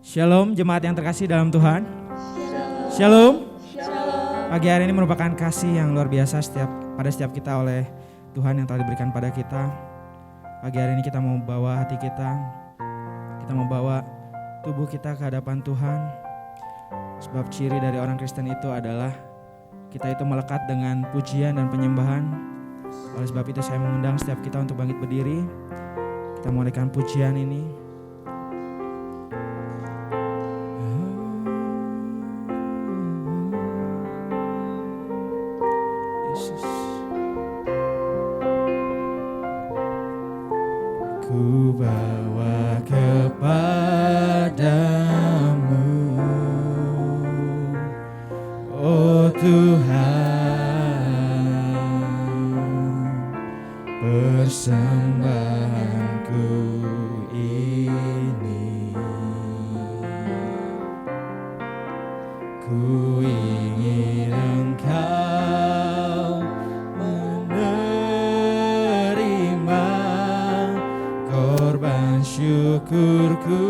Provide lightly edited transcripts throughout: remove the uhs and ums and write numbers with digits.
Shalom jemaat yang terkasih dalam Tuhan. Shalom. Pagi hari ini merupakan kasih yang luar biasa pada setiap kita oleh Tuhan yang telah diberikan pada kita. Pagi hari ini kita mau bawa hati kita mau bawa tubuh kita ke hadapan Tuhan. Sebab ciri dari orang Kristen itu adalah kita itu melekat dengan pujian dan penyembahan. Oleh sebab itu saya mengundang setiap kita untuk bangkit berdiri. Kita mulaikan pujian ini. Ku bawa kepadamu, oh Tuhan, persembahanku ini. Ku ingin Engkau menerima korban syukurku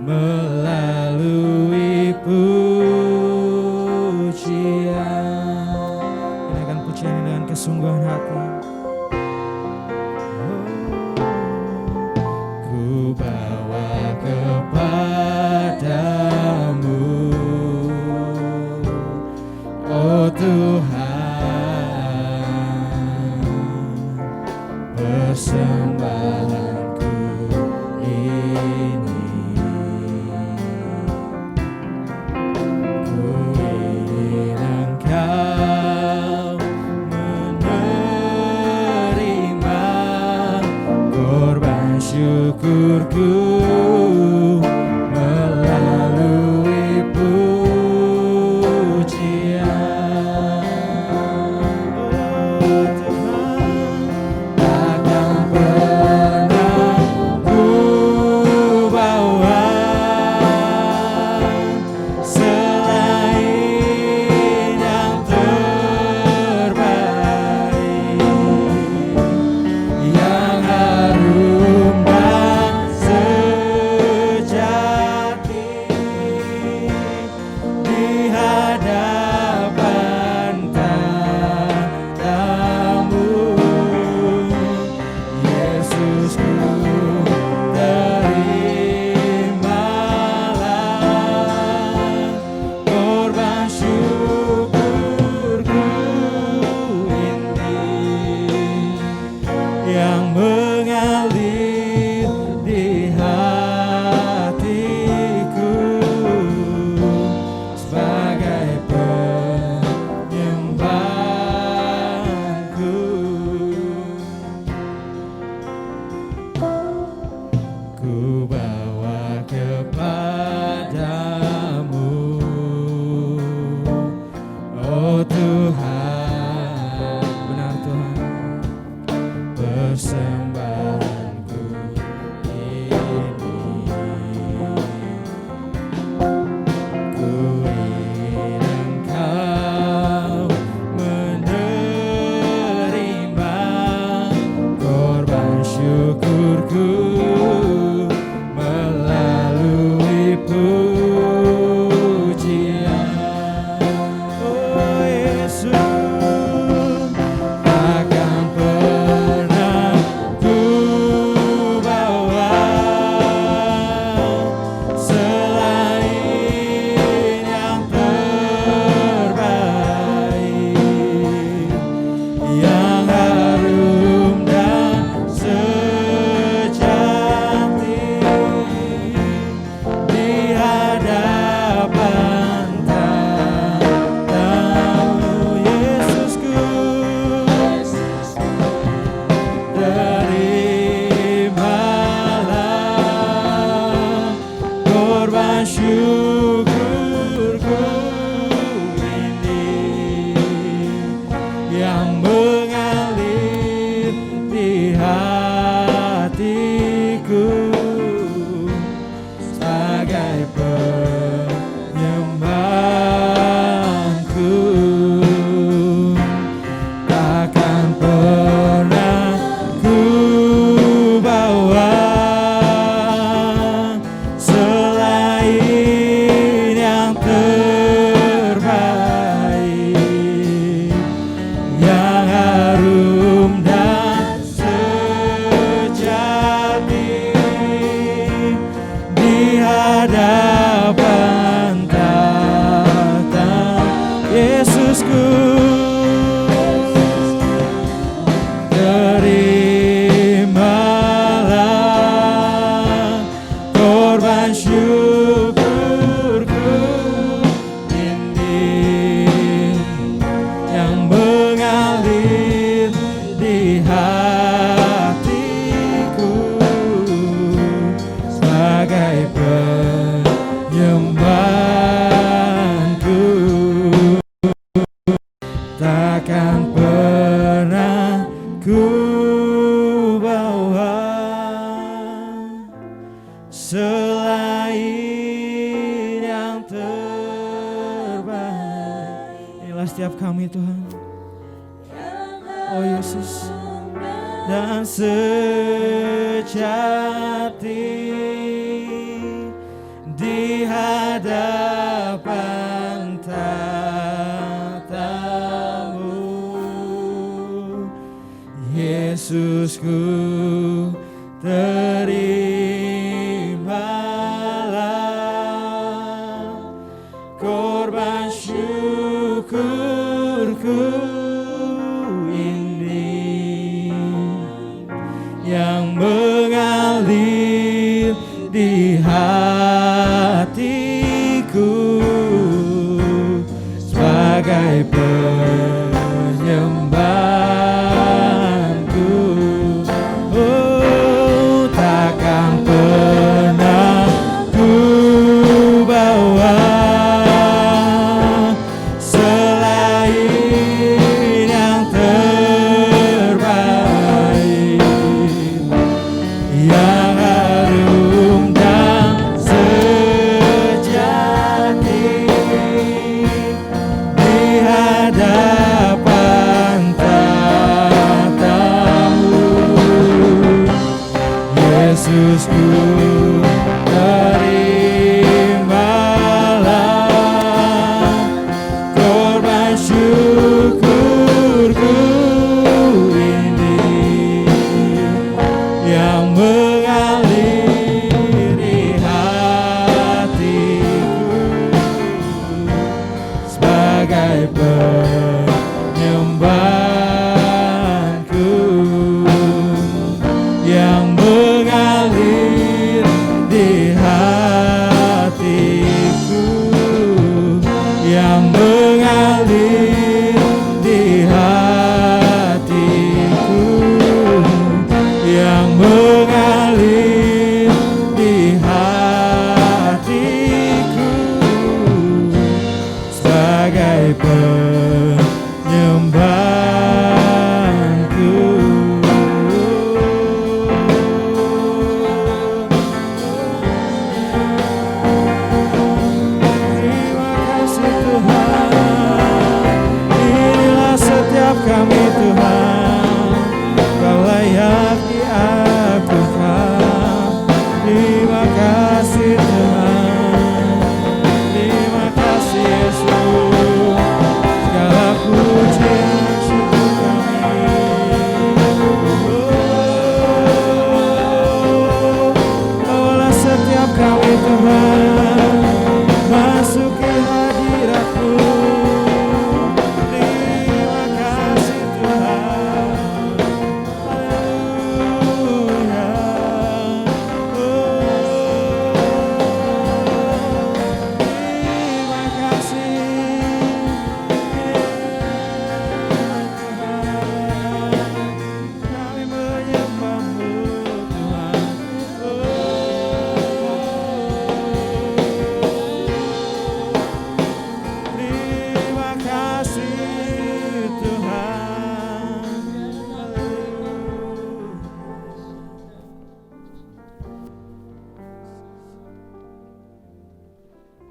melalui pujian. Naikkan pujian ini dengan kesungguhan hati. Ku bawa kepadamu, oh Tuhan, persembahanku ini. Ku ingin Engkau menerima korban syukurku melalui pujian. Oh Tuhan, takkan pernah ku bawa selain yang terbaik, yang harum dan sejati di hadapan tatamu. Yesusku, terimalah korban syukurku ini yang mengalir di hatiku sebagai penyembahanku. Ku bawa kepadamu, oh Tuhan, benar Tuhan, persembahanku ini. Ku ingin Engkau menerima korban syukurku melalui pujian. Oh Yesus, takkan pernah ku bawa selain yang terbaik. Inilah setiap kami Tuhan. Oh Yesus, dan sejati di hadapan tatamu, Yesusku, terimalah korban syukurku yang mengalir di hatiku sebagai penyembahanku. Oh, takkan pernah ku bawa selain yang terbaik, yang harum dan sejati di hadapan tatamu, Yesusku, terimalah korban syukurku ini yang mengalir di hatiku sebagai penyembahanku, yang mengalir di hatiku, yang mengalir di hatiku, yang mengalir di hatiku sebagai penyembahanku. Terima kasih Tuhan, inilah setiap kami Tuhan, Kau layak diagungkan. Terima kasih Tuhan, terima kasih Yesus, segala pujian syukur kami. Bawalah setiap kami Tuhan masuki hadirat-Mu. Terima kasih Tuhan. Haleluya. Terima kasih Tuhan. Kami menyembah-Mu Tuhan. Terima kasih Tuhan.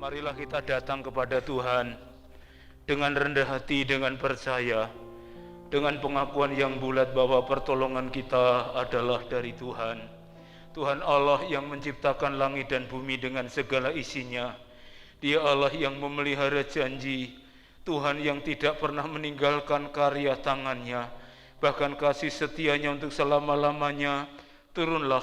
Marilah kita datang kepada Tuhan dengan rendah hati, dengan percaya, dengan pengakuan yang bulat bahwa pertolongan kita adalah dari Tuhan. Tuhan Allah yang menciptakan langit dan bumi dengan segala isinya. Dia Allah yang memelihara janji, Tuhan yang tidak pernah meninggalkan karya tangannya, bahkan kasih setianya untuk selama-lamanya. Turunlah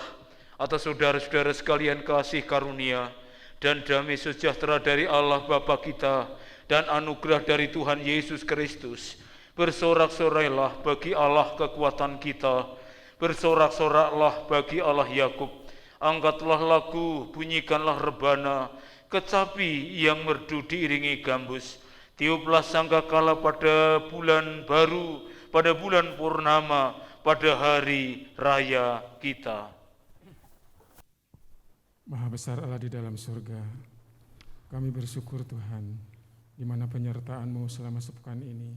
atas saudara-saudara sekalian kasih karunia dan damai sejahtera dari Allah Bapa kita dan anugerah dari Tuhan Yesus Kristus. Bersorak-sorailah bagi Allah kekuatan kita, bersorak-soraklah bagi Allah Yakub. Angkatlah lagu, bunyikanlah rebana, kecapi yang merdu diiringi gambus. Tiuplah sangkakala pada bulan baru, pada bulan purnama, pada hari raya kita. Maha besar Allah di dalam surga, kami bersyukur Tuhan, di mana penyertaan-Mu selama sepekan ini.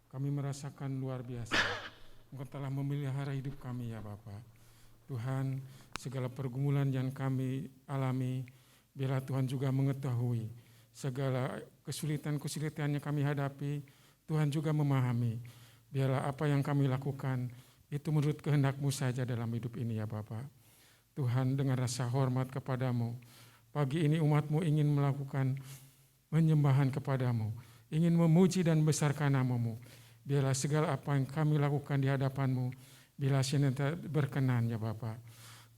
Kami merasakan luar biasa Engkau telah memelihara hidup kami ya Bapa. Tuhan, segala pergumulan yang kami alami, biarlah Tuhan juga mengetahui. Segala kesulitan-kesulitan yang kami hadapi, Tuhan juga memahami. Biarlah apa yang kami lakukan, itu menurut kehendak-Mu saja dalam hidup ini ya Bapa. Tuhan, dengan rasa hormat kepadamu, pagi ini umat-Mu ingin melakukan penyembahan kepadamu, ingin memuji dan membesarkan nama-Mu. Biarlah segala apa yang kami lakukan di hadapan-Mu, bila senantiasa berkenan ya Bapa.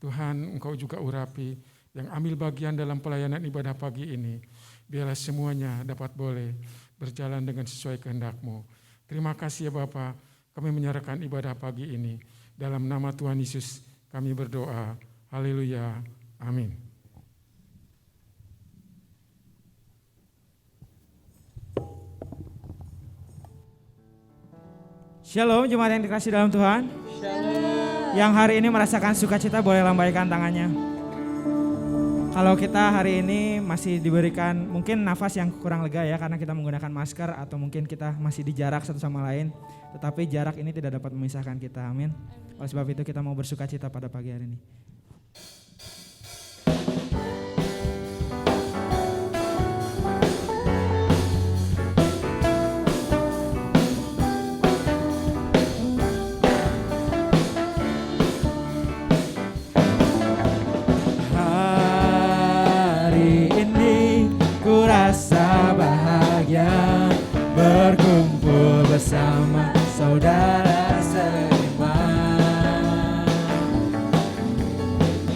Tuhan, Engkau juga urapi yang ambil bagian dalam pelayanan ibadah pagi ini. Biarlah semuanya dapat boleh berjalan dengan sesuai kehendak-Mu. Terima kasih ya Bapa, kami menyerahkan ibadah pagi ini. Dalam nama Tuhan Yesus kami berdoa. Haleluya. Amin. Shalom jemaat yang dikasihi dalam Tuhan. Shalom. Yang hari ini merasakan sukacita boleh lambaikan tangannya. Kalau kita hari ini masih diberikan mungkin nafas yang kurang lega ya karena kita menggunakan masker atau mungkin kita masih di jarak satu sama lain. Tetapi jarak ini tidak dapat memisahkan kita. Amin. Oleh sebab itu kita mau bersukacita pada pagi hari ini. Berkumpul bersama saudara seiman.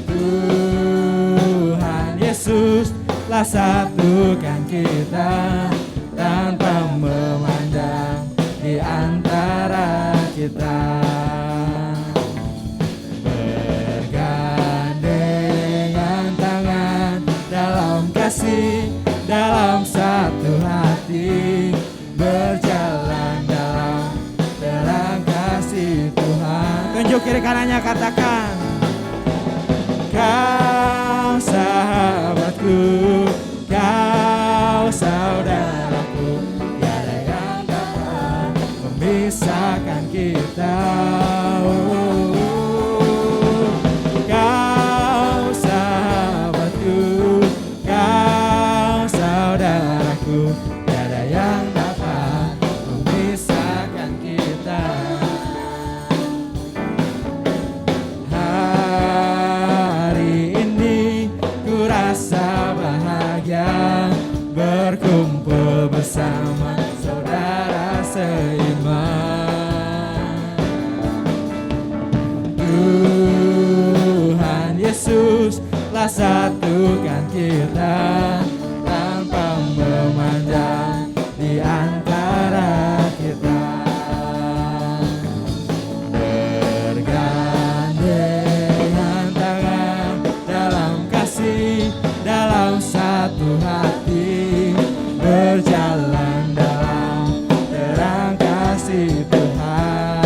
Tuhan Yesus telah satukan kita tanpa memandang di antara kita. Bergandengan tangan dalam kasih, dalam satu hati, berjalan dalam terang kasih Tuhan. Tunjuk kiri kanannya, katakan, Kau sahabatku, Kau saudaraku, tiada yang dapat memisahkan kita. Kau sahabatku, Kau saudaraku, tiada yang dapat memisahkan kita. Hari ini ku rasa bahagia berkumpul bersama saudara seiman. Tuhan Yesus telah satukan kita tanpa memandang di antara kita. Bergandengan tangan dalam kasih, dalam satu hati, berjalan dalam terang kasih Tuhan.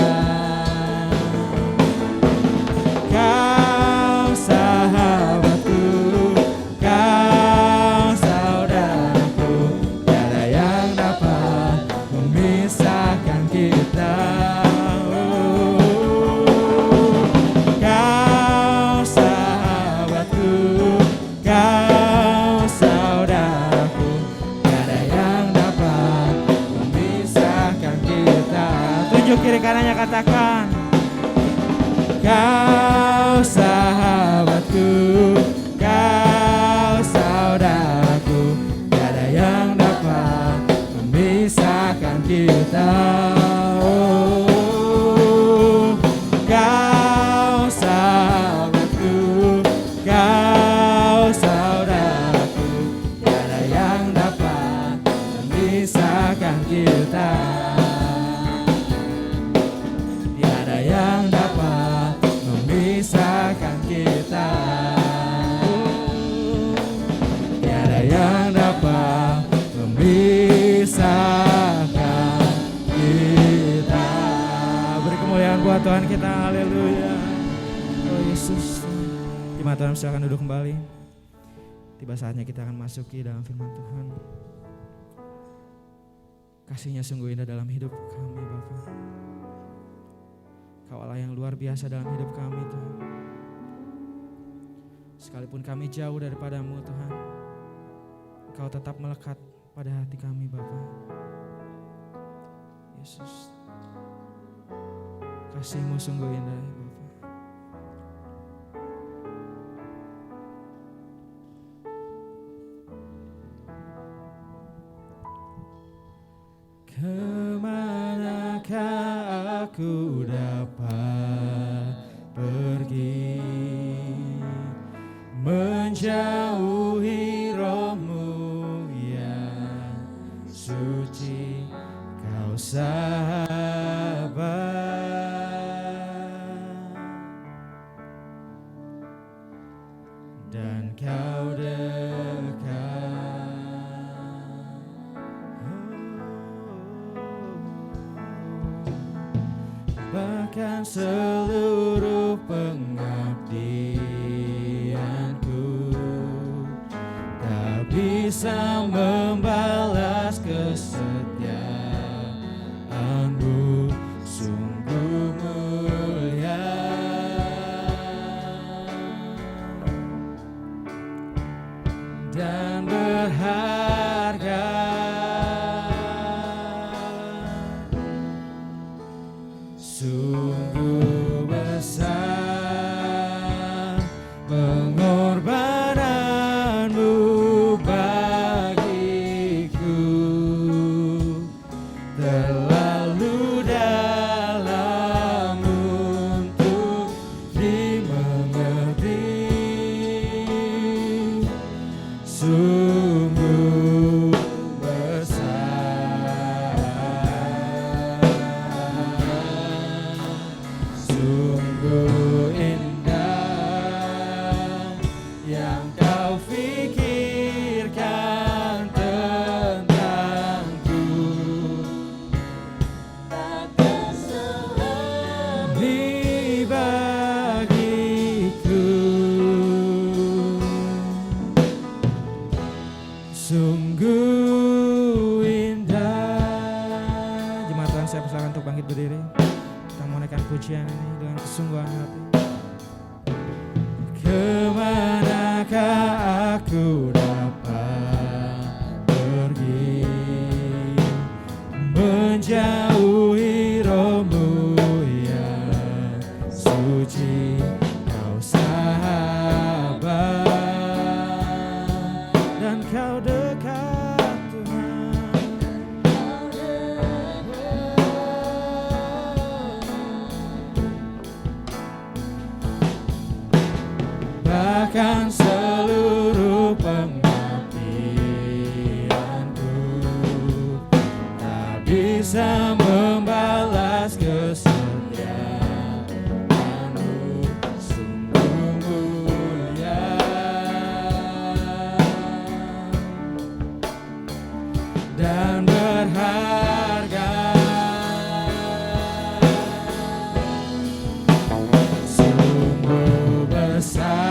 Kau sahabatku, Kau saudaraku, tiada yang dapat memisahkan kita. Kau sahabatku, Kau saudaraku, tiada yang dapat memisahkan kita. Tunjuk kiri kanannya, katakan, Kau sahabatku, Kau saudaraku, tiada yang dapat memisahkan kita. Kau sahabatku, Kau saudaraku, tiada yang dapat memisahkan kita. Tiada yang dapat memisahkan kita. Tiada yang dapat memisahkan kita. Beri kemuliaan buat Tuhan kita, haleluya. Oh Yesus. Jemaat Tuhan silakan duduk kembali. Tiba saatnya kita akan masuki dalam firman Tuhan. Kasih-Nya sungguh indah dalam hidup kami Bapa. Kau Allah yang luar biasa dalam hidup kami Tuhan. Sekalipun kami jauh daripadamu Tuhan, Engkau tetap melekat pada hati kami Bapa. Yesus, kasih-Mu sungguh indah ya Bapa. Kemanakah aku dapat pergi, menjauhi roh-Mu yang suci, Kau sahabat, dan Kau dekat. Bahkan seluruh pengabdianku tak bisa membalas kesetiaan-Mu, sungguh mulia dan berharga. Sungguh besar pengorbanan-Mu bagiku, terlalu dalam untuk dimengerti. Sungguh besar, sungguh indah yang Kau fikirkan tentangku. Takkan selami bagiku, sungguh indah. Jemaat Tuhan, saya persilakan untuk bangkit berdiri. Kita mau naikkan pujian ini dengan kesungguhan hati. Kemanakah aku dapat pergi, menjauhi roh-Mu yang suci, Kau sahabat, dan Kau dekat Tuhan. Bahkan seluruh pengabdianku tak bisa membalas kesetiaan-Mu, sungguh mulia dan berharga. Sungguh besar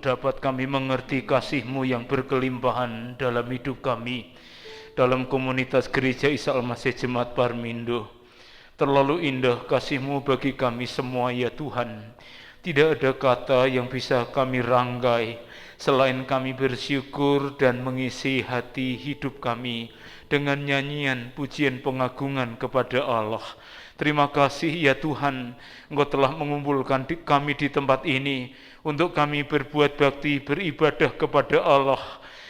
dapat kami mengerti kasih-Mu yang berkelimpahan dalam hidup kami, dalam komunitas gereja Isa Al-Masih Jemaat Parmindo. Terlalu indah kasih-Mu bagi kami semua ya Tuhan. Tidak ada kata yang bisa kami rangkai selain kami bersyukur dan mengisi hati hidup kami dengan nyanyian pujian pengagungan kepada Allah. Terima kasih ya Tuhan, Engkau telah mengumpulkan kami di tempat ini untuk kami berbuat bakti, beribadah kepada Allah.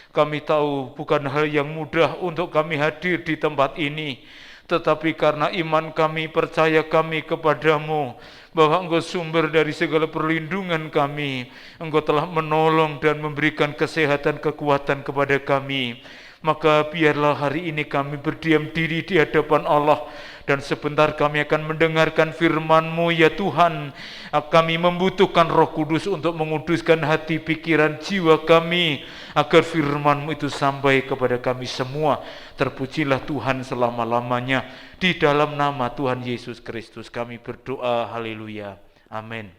Kami tahu bukan hal yang mudah untuk kami hadir di tempat ini, tetapi karena iman kami, percaya kami kepadamu, bahwa Engkau sumber dari segala perlindungan kami, Engkau telah menolong dan memberikan kesehatan, kekuatan kepada kami. Maka biarlah hari ini kami berdiam diri di hadapan Allah, dan sebentar kami akan mendengarkan firman-Mu ya Tuhan. Kami membutuhkan Roh Kudus untuk menguduskan hati, pikiran, jiwa kami, agar firman-Mu itu sampai kepada kami semua. Terpujilah Tuhan selama-lamanya. Di dalam nama Tuhan Yesus Kristus kami berdoa, haleluya, amin.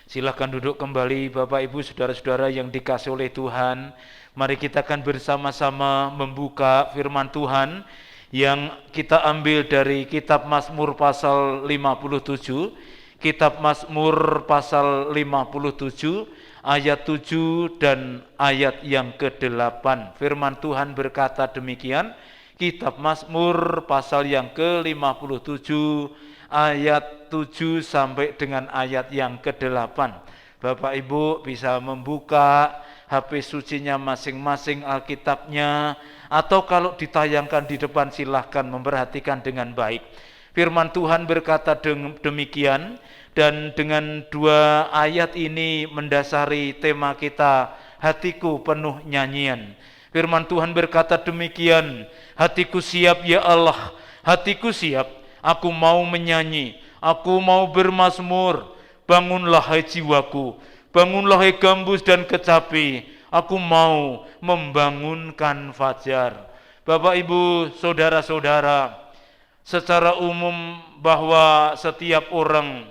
Silakan duduk kembali Bapak Ibu Saudara-saudara yang dikasihi oleh Tuhan. Mari kita akan bersama-sama membuka firman Tuhan yang kita ambil dari kitab Mazmur pasal 57. Kitab Mazmur pasal 57 ayat 7 dan ayat yang ke-8. Firman Tuhan berkata demikian. Kitab Mazmur pasal yang ke-57 ayat 7 sampai dengan ayat yang ke-8. Bapak Ibu bisa membuka HP sucinya masing-masing, Alkitabnya, atau kalau ditayangkan di depan silahkan memperhatikan dengan baik. Firman Tuhan berkata demikian, dan dengan dua ayat ini mendasari tema kita, hatiku penuh nyanyian. Firman Tuhan berkata demikian, hatiku siap ya Allah, hatiku siap, aku mau menyanyi, aku mau bermazmur. Bangunlah hai jiwaku, bangunlah hai gambus dan kecapi, aku mau membangunkan fajar. Bapak Ibu Saudara-saudara, secara umum bahwa setiap orang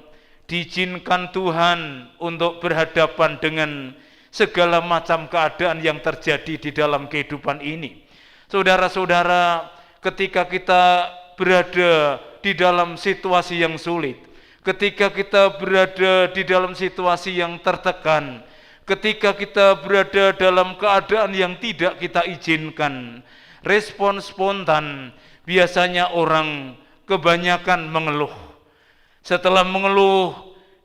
diizinkan Tuhan untuk berhadapan dengan segala macam keadaan yang terjadi di dalam kehidupan ini. Saudara-saudara, ketika kita berada di dalam situasi yang sulit, ketika kita berada di dalam situasi yang tertekan, ketika kita berada dalam keadaan yang tidak kita izinkan, respon spontan biasanya orang kebanyakan mengeluh. Setelah mengeluh,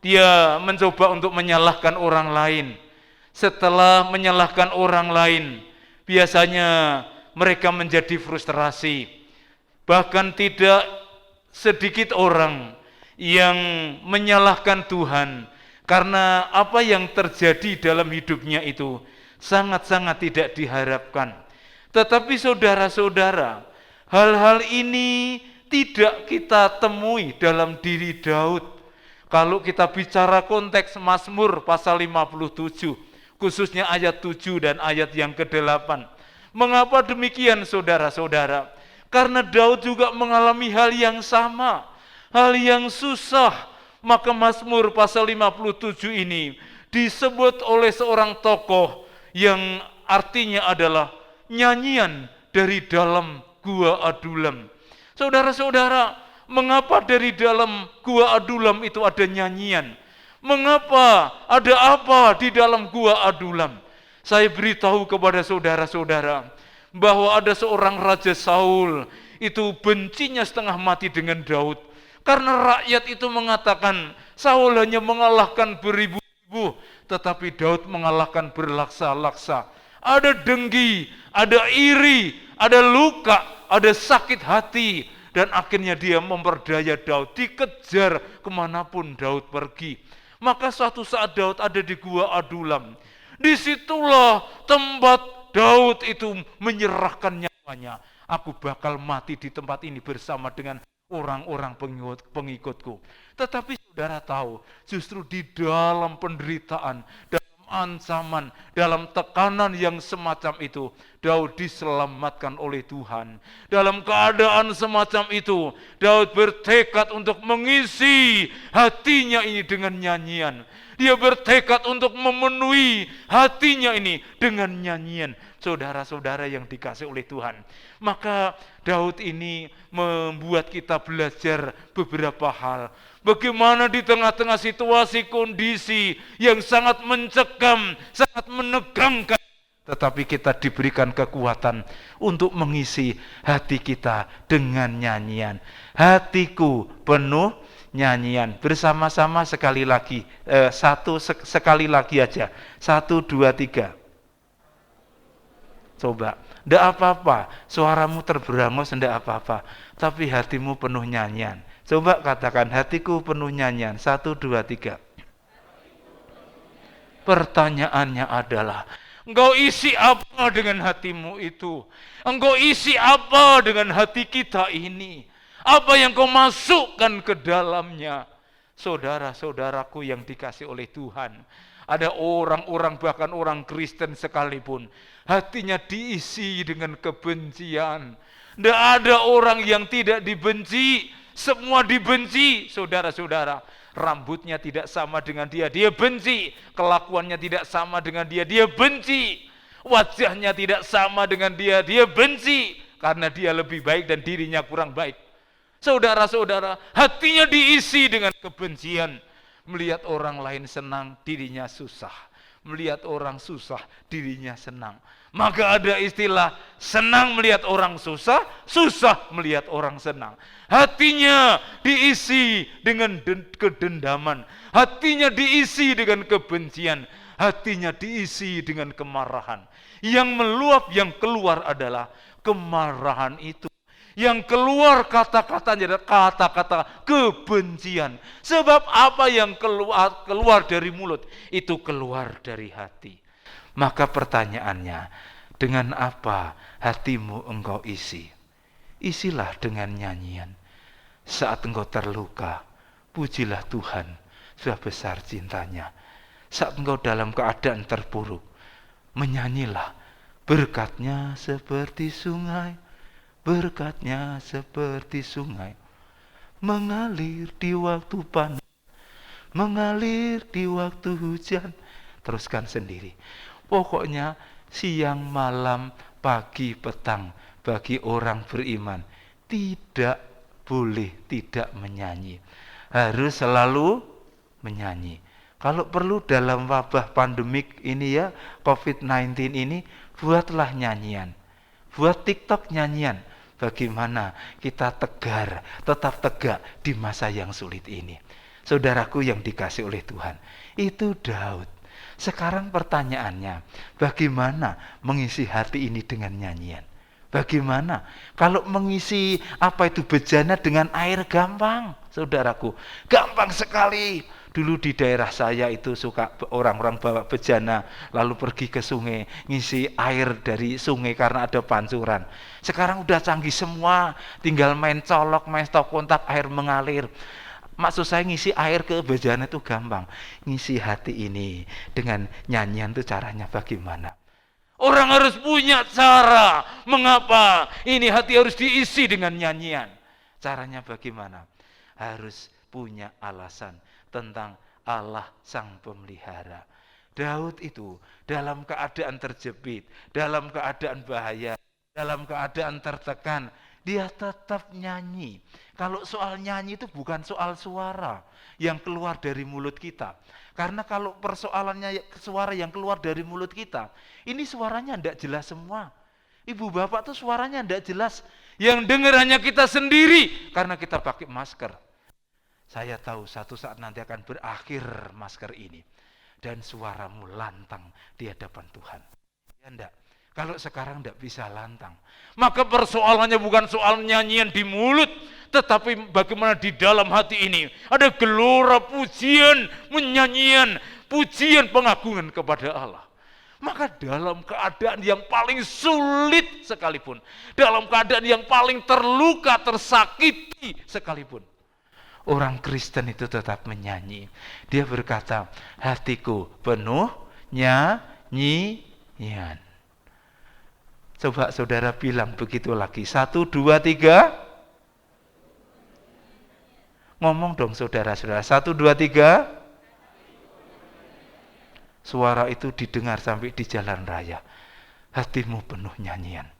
dia mencoba untuk menyalahkan orang lain. Setelah menyalahkan orang lain, biasanya mereka menjadi frustrasi. Bahkan tidak sedikit orang yang menyalahkan Tuhan karena apa yang terjadi dalam hidupnya itu sangat-sangat tidak diharapkan. Tetapi saudara-saudara, hal-hal ini tidak kita temui dalam diri Daud. Kalau kita bicara konteks Mazmur pasal 57, khususnya ayat 7 dan ayat yang ke-8. Mengapa demikian saudara-saudara? Karena Daud juga mengalami hal yang sama, hal yang susah. Maka Mazmur pasal 57 ini disebut oleh seorang tokoh yang artinya adalah nyanyian dari dalam gua Adulam. Saudara-saudara, mengapa dari dalam gua Adulam itu ada nyanyian? Mengapa? Ada apa di dalam gua Adulam? Saya beritahu kepada saudara-saudara bahwa ada seorang Raja Saul itu bencinya setengah mati dengan Daud. Karena rakyat itu mengatakan Saul hanya mengalahkan beribu-ribu, tetapi Daud mengalahkan berlaksa-laksa. Ada dengki, ada iri, ada luka, ada sakit hati, dan akhirnya dia memperdaya Daud, dikejar kemanapun Daud pergi. Maka suatu saat Daud ada di gua Adulam. Disitulah tempat Daud itu menyerahkan nyawanya. Aku bakal mati di tempat ini bersama dengan orang-orang pengikutku. Tetapi saudara tahu, justru di dalam penderitaan, dalam ancaman, dalam tekanan yang semacam itu, Daud diselamatkan oleh Tuhan. Dalam keadaan semacam itu, Daud bertekad untuk mengisi hatinya ini dengan nyanyian. Dia bertekad untuk memenuhi hatinya ini dengan nyanyian. Saudara-saudara yang dikasih oleh Tuhan. Maka Daud ini membuat kita belajar beberapa hal. Bagaimana di tengah-tengah situasi kondisi yang sangat mencekam, sangat menegangkan, tetapi kita diberikan kekuatan untuk mengisi hati kita dengan nyanyian. Hatiku penuh nyanyian. Bersama-sama sekali lagi, sekali lagi aja. 1, 2, 3. Coba, ndak apa-apa, suaramu terberangus ndak apa-apa, tapi hatimu penuh nyanyian. Coba katakan, hatiku penuh nyanyian. 1, 2, 3. Pertanyaannya adalah, engkau isi apa dengan hatimu itu? Engkau isi apa dengan hati kita ini? Apa yang kau masukkan ke dalamnya? Saudara-saudaraku yang dikasih oleh Tuhan, ada orang-orang, bahkan orang Kristen sekalipun, hatinya diisi dengan kebencian. Tidak ada orang yang tidak dibenci, semua dibenci. Saudara-saudara, rambutnya tidak sama dengan dia benci. Kelakuannya tidak sama dengan dia benci. Wajahnya tidak sama dengan dia benci. Karena dia lebih baik dan dirinya kurang baik. Saudara-saudara, hatinya diisi dengan kebencian. Melihat orang lain senang, dirinya susah. Melihat orang susah, dirinya senang. Maka ada istilah, senang melihat orang susah, susah melihat orang senang. Hatinya diisi dengan kedendaman. Hatinya diisi dengan kebencian. Hatinya diisi dengan kemarahan. Yang meluap, yang keluar adalah kemarahan itu. Yang keluar kata-katanya adalah kata-kata kebencian. Sebab apa yang keluar dari mulut, itu keluar dari hati. Maka pertanyaannya, dengan apa hatimu engkau isi? Isilah dengan nyanyian. Saat engkau terluka, pujilah Tuhan, sebab besar cintanya. Saat engkau dalam keadaan terpuruk, menyanyilah, berkatnya seperti sungai, berkatnya seperti sungai, mengalir di waktu panas, mengalir di waktu hujan. Teruskan sendiri. Pokoknya siang, malam, pagi, petang, bagi orang beriman tidak boleh tidak menyanyi. Harus selalu menyanyi. Kalau perlu dalam wabah pandemik ini ya, COVID-19 ini, buatlah nyanyian. Buat TikTok nyanyian. Bagaimana kita tegar, tetap tegak di masa yang sulit ini. Saudaraku yang dikasih oleh Tuhan, itu Daud. Sekarang pertanyaannya, bagaimana mengisi hati ini dengan nyanyian? Bagaimana? Kalau mengisi apa itu bejana dengan air gampang, saudaraku. Gampang sekali. Dulu di daerah saya itu suka orang-orang bawa bejana lalu pergi ke sungai ngisi air dari sungai karena ada pancuran. Sekarang udah canggih semua, tinggal main colok, main stop kontak, air mengalir. Maksud saya ngisi air ke bejana itu gampang. Ngisi hati ini dengan nyanyian itu caranya bagaimana? Orang harus punya cara. Mengapa ini hati harus diisi dengan nyanyian? Caranya bagaimana? Harus punya alasan tentang Allah Sang Pemelihara. Daud itu dalam keadaan terjepit, dalam keadaan bahaya, dalam keadaan tertekan, dia tetap nyanyi. Kalau soal nyanyi itu bukan soal suara yang keluar dari mulut kita. Karena kalau persoalannya suara yang keluar dari mulut kita, ini suaranya tidak jelas semua. Ibu bapak tuh suaranya tidak jelas. Yang dengar hanya kita sendiri karena kita pakai masker. Saya tahu satu saat nanti akan berakhir masker ini. Dan suaramu lantang di hadapan Tuhan. Ya enggak? Kalau sekarang enggak bisa lantang. Maka persoalannya bukan soal nyanyian di mulut. Tetapi bagaimana di dalam hati ini. Ada gelora pujian, menyanyian, pujian pengagungan kepada Allah. Maka dalam keadaan yang paling sulit sekalipun. Dalam keadaan yang paling terluka, tersakiti sekalipun. Orang Kristen itu tetap menyanyi. Dia berkata, hatiku penuh nyanyian. Coba saudara bilang begitu lagi. 1, 2, 3. Ngomong dong saudara-saudara. 1, 2, 3. suara itu didengar sampai di jalan raya. Hatimu penuh nyanyian.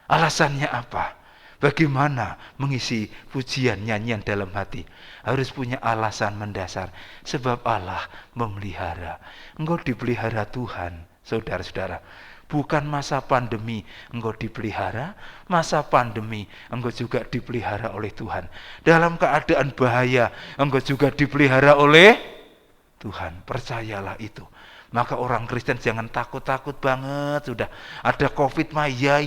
Alasannya apa? Bagaimana mengisi pujian nyanyian dalam hati? Harus punya alasan mendasar. Sebab Allah memelihara. Engkau dipelihara Tuhan, saudara-saudara. Bukan masa pandemi engkau dipelihara, masa pandemi engkau juga dipelihara oleh Tuhan. Dalam keadaan bahaya engkau juga dipelihara oleh Tuhan. Percayalah itu. Maka orang Kristen jangan takut-takut banget. Sudah ada COVID mah ya,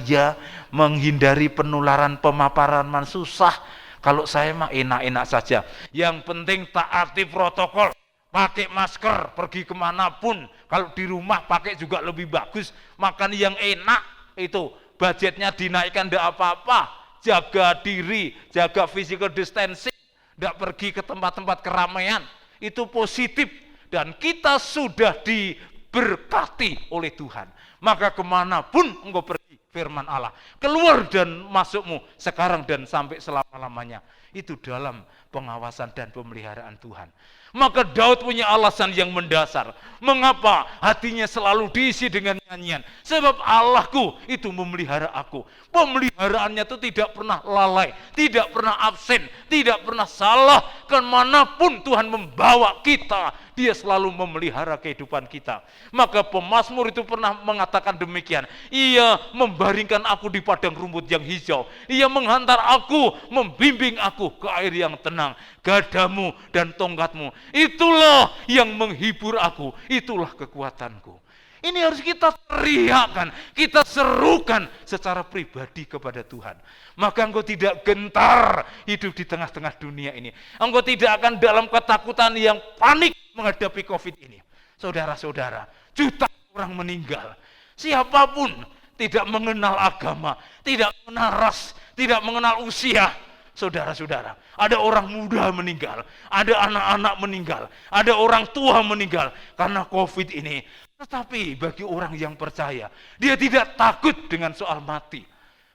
menghindari penularan pemaparan mah susah. Kalau saya mah enak-enak saja. Yang penting taati protokol, pakai masker, pergi kemanapun. Kalau di rumah pakai juga lebih bagus. Makan yang enak itu, budgetnya dinaikkan tidak apa-apa. Jaga diri, jaga physical distancing, tidak pergi ke tempat-tempat keramaian. Itu positif. Dan kita sudah diberkati oleh Tuhan. Maka kemanapun engkau pergi, firman Allah, keluar dan masukmu sekarang dan sampai selama-lamanya. Itu dalam pengawasan dan pemeliharaan Tuhan. Maka Daud punya alasan yang mendasar. Mengapa hatinya selalu diisi dengan nyanyian? Sebab Allahku itu memelihara aku. Pemeliharaannya itu tidak pernah lalai, tidak pernah absen, tidak pernah salah. Kemanapun Tuhan membawa kita, Dia selalu memelihara kehidupan kita. Maka pemazmur itu pernah mengatakan demikian. Ia membaringkan aku di padang rumput yang hijau. Ia menghantar aku, membimbing aku ke air yang tenang. Gadamu dan tongkatmu, itulah yang menghibur aku, itulah kekuatanku. Ini harus kita teriakkan, kita serukan secara pribadi kepada Tuhan. Maka engkau tidak gentar hidup di tengah-tengah dunia ini. Engkau tidak akan dalam ketakutan yang panik menghadapi COVID ini. Saudara-saudara, juta orang meninggal. Siapapun tidak mengenal agama, tidak mengenal ras, tidak mengenal usia. Saudara-saudara, ada orang muda meninggal, ada anak-anak meninggal, ada orang tua meninggal karena COVID ini. Tetapi bagi orang yang percaya, dia tidak takut dengan soal mati.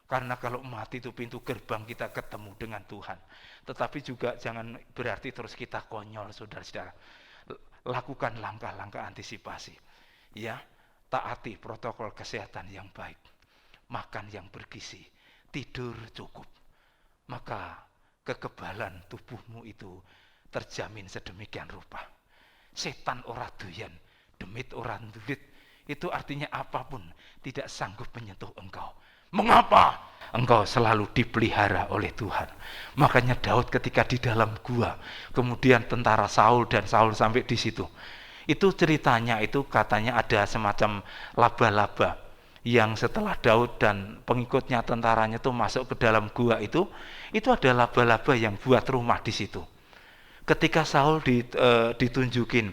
Karena kalau mati itu pintu gerbang kita ketemu dengan Tuhan. Tetapi juga jangan berarti terus kita konyol, saudara-saudara. Lakukan langkah-langkah antisipasi. Ya, taati protokol kesehatan yang baik. Makan yang bergizi, tidur cukup. Maka kekebalan tubuhmu itu terjamin sedemikian rupa. Setan ora doyan, demit ora ndulit. Itu artinya apapun tidak sanggup menyentuh engkau. Mengapa? Engkau selalu dipelihara oleh Tuhan. Makanya Daud ketika di dalam gua, kemudian tentara Saul dan Saul sampai di situ. Itu ceritanya itu katanya ada semacam laba-laba yang setelah Daud dan pengikutnya tentaranya itu masuk ke dalam gua itu ada laba-laba yang buat rumah di situ. Ketika Saul ditunjukin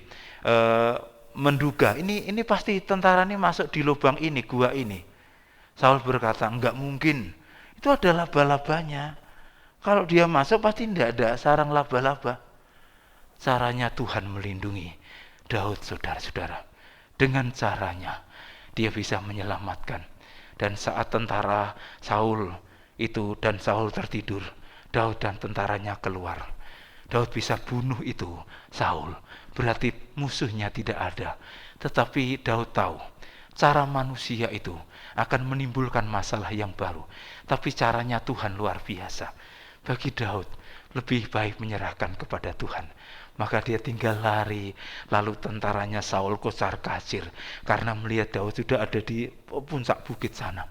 menduga ini pasti tentara ini masuk di lubang ini, gua ini. Saul berkata, enggak mungkin. Itu ada laba-labanya. Kalau dia masuk pasti tidak ada sarang laba-laba. Caranya Tuhan melindungi Daud, saudara-saudara. Dengan caranya dia bisa menyelamatkan. Dan saat tentara Saul itu dan Saul tertidur, Daud dan tentaranya keluar. Daud bisa bunuh itu Saul. Berarti musuhnya tidak ada. Tetapi Daud tahu cara manusia itu akan menimbulkan masalah yang baru. Tapi caranya Tuhan luar biasa. Bagi Daud lebih baik menyerahkan kepada Tuhan. Maka dia tinggal lari, lalu tentaranya Saul kocar-kacir karena melihat Daud sudah ada di puncak bukit sana.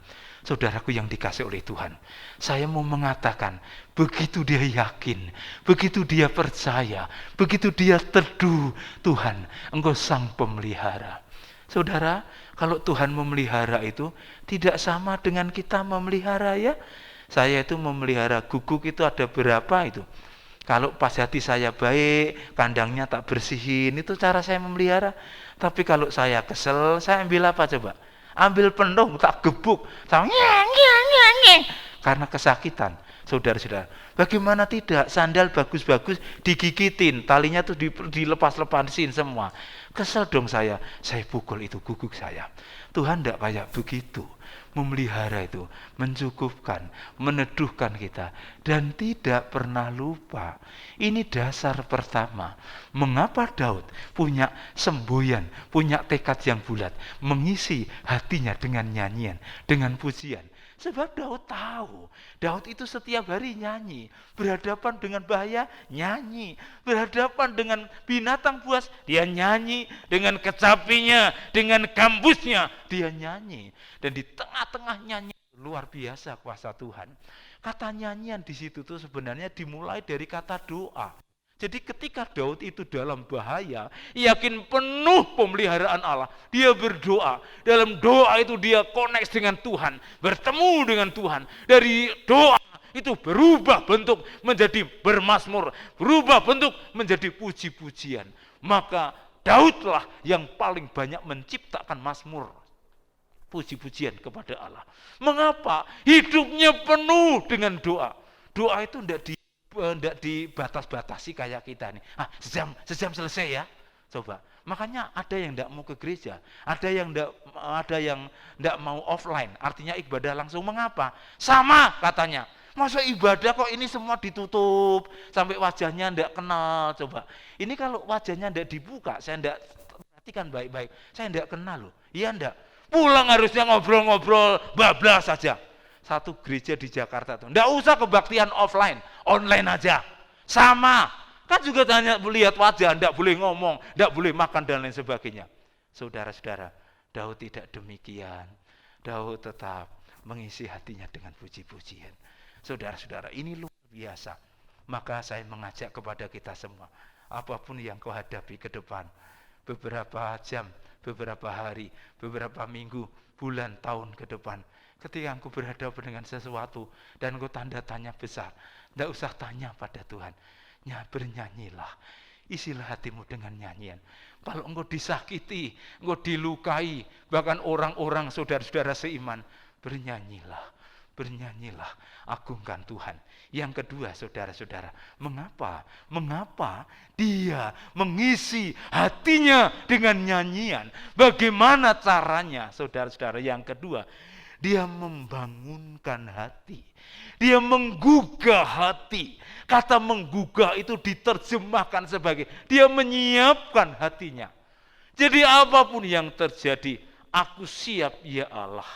Saudaraku yang dikasih oleh Tuhan, saya mau mengatakan, begitu dia yakin, begitu dia percaya, begitu dia teduh, Tuhan, Engkau sang pemelihara. Saudara, kalau Tuhan memelihara itu tidak sama dengan kita memelihara ya. Saya itu memelihara guguk itu ada berapa itu? Kalau pas hati saya baik, kandangnya tak bersihin, itu cara saya memelihara. Tapi kalau saya kesel, saya ambil apa coba? Ambil penuh, tak gebuk. Saya ngeng. Karena kesakitan, saudara-saudara. Bagaimana tidak? Sandal bagus-bagus digigitin, talinya tuh dilepas-lepasin semua. Kesel dong saya pukul itu guguk saya. Tuhan tidak kayak begitu. memelihara itu, mencukupkan, meneduhkan kita, dan tidak pernah lupa. Ini dasar pertama. Mengapa Daud punya semboyan, punya tekad yang bulat, mengisi hatinya dengan nyanyian, dengan pujian? Sebab Daud tahu, Daud itu setiap hari nyanyi, berhadapan dengan bahaya, nyanyi, berhadapan dengan binatang buas, dia nyanyi, dengan kecapinya, dengan gambusnya, dia nyanyi. Dan di tengah-tengah nyanyi, luar biasa kuasa Tuhan. Kata nyanyian di situ tuh sebenarnya dimulai dari kata doa. Jadi ketika Daud itu dalam bahaya, yakin penuh pemeliharaan Allah, dia berdoa. Dalam doa itu dia connect dengan Tuhan, bertemu dengan Tuhan. Dari doa itu berubah bentuk menjadi bermazmur, berubah bentuk menjadi puji-pujian. Maka Daudlah yang paling banyak menciptakan mazmur, puji-pujian kepada Allah. Mengapa? Hidupnya penuh dengan doa. Doa itu tidak dibatas-batasi kayak kita nih. Sejam selesai ya. Coba. Makanya ada yang tidak mau ke gereja, ada yang tidak mau offline. Artinya ibadah langsung. Mengapa? Sama katanya. Masa ibadah kok ini semua ditutup sampai wajahnya tidak kenal. Coba. Ini kalau wajahnya tidak dibuka, saya tidak perhatikan baik-baik. Saya tidak kenal loh. Iya enggak? Pulang harusnya ngobrol-ngobrol, bablas saja. Satu gereja di Jakarta tuh, enggak usah kebaktian offline, online aja. Sama, kan juga hanya melihat wajah, enggak boleh ngomong, enggak boleh makan dan lain sebagainya. Saudara-saudara, Daud tidak demikian. Daud tetap mengisi hatinya dengan puji-pujian. Saudara-saudara, ini luar biasa. Maka saya mengajak kepada kita semua, apapun yang kau hadapi ke depan, beberapa jam, beberapa hari, beberapa minggu, bulan, tahun ke depan, ketika engkau berhadapan dengan sesuatu dan engkau tanda tanya besar, tidak usah tanya pada Tuhan, bernyanyilah, isilah hatimu dengan nyanyian. Kalau engkau disakiti, engkau dilukai, bahkan orang-orang saudara-saudara seiman, bernyanyilah, agungkan Tuhan. Yang kedua, saudara-saudara, mengapa dia mengisi hatinya dengan nyanyian? Bagaimana caranya, saudara-saudara? Yang kedua, dia membangunkan hati. Dia menggugah hati. Kata menggugah itu diterjemahkan sebagai dia menyiapkan hatinya. Jadi apapun yang terjadi, aku siap ya Allah.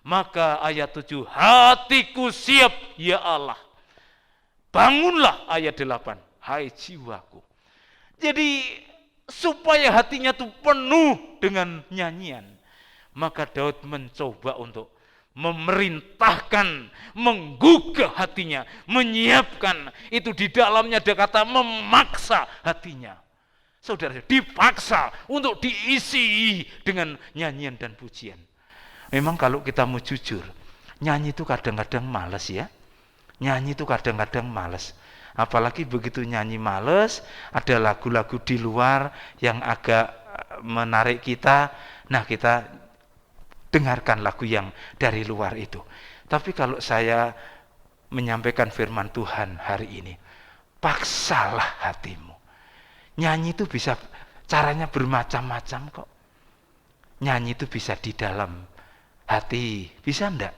Maka ayat 7, hatiku siap ya Allah. Bangunlah ayat 8, hai jiwaku. Jadi supaya hatinya itu penuh dengan nyanyian, maka Daud mencoba untuk memerintahkan, menggugah hatinya, menyiapkan. Itu di dalamnya ada kata memaksa hatinya. Saudara, dipaksa untuk diisi dengan nyanyian dan pujian. Memang kalau kita mau jujur, nyanyi itu kadang-kadang males ya. Nyanyi itu kadang-kadang males. Apalagi begitu nyanyi males, ada lagu-lagu di luar yang agak menarik kita. Nah, kita dengarkan lagu yang dari luar itu. Tapi kalau saya menyampaikan firman Tuhan hari ini, paksalah hatimu. Nyanyi itu bisa, caranya bermacam-macam kok. Nyanyi itu bisa di dalam hati. Bisa enggak?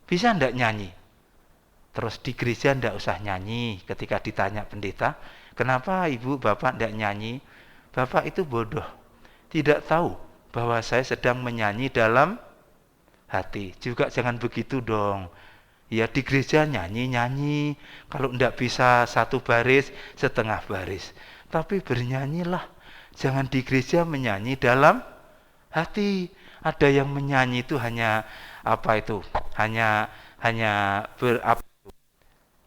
Bisa enggak nyanyi? Terus di gereja enggak usah nyanyi. Ketika ditanya pendeta, kenapa ibu bapak enggak nyanyi? Bapak itu bodoh, tidak tahu bahwa saya sedang menyanyi dalam hati. Juga jangan begitu dong. Ya di gereja nyanyi-nyanyi, kalau enggak bisa satu baris, setengah baris. Tapi bernyanyilah. Jangan di gereja menyanyi dalam hati. Ada yang menyanyi itu hanya apa itu? Hanya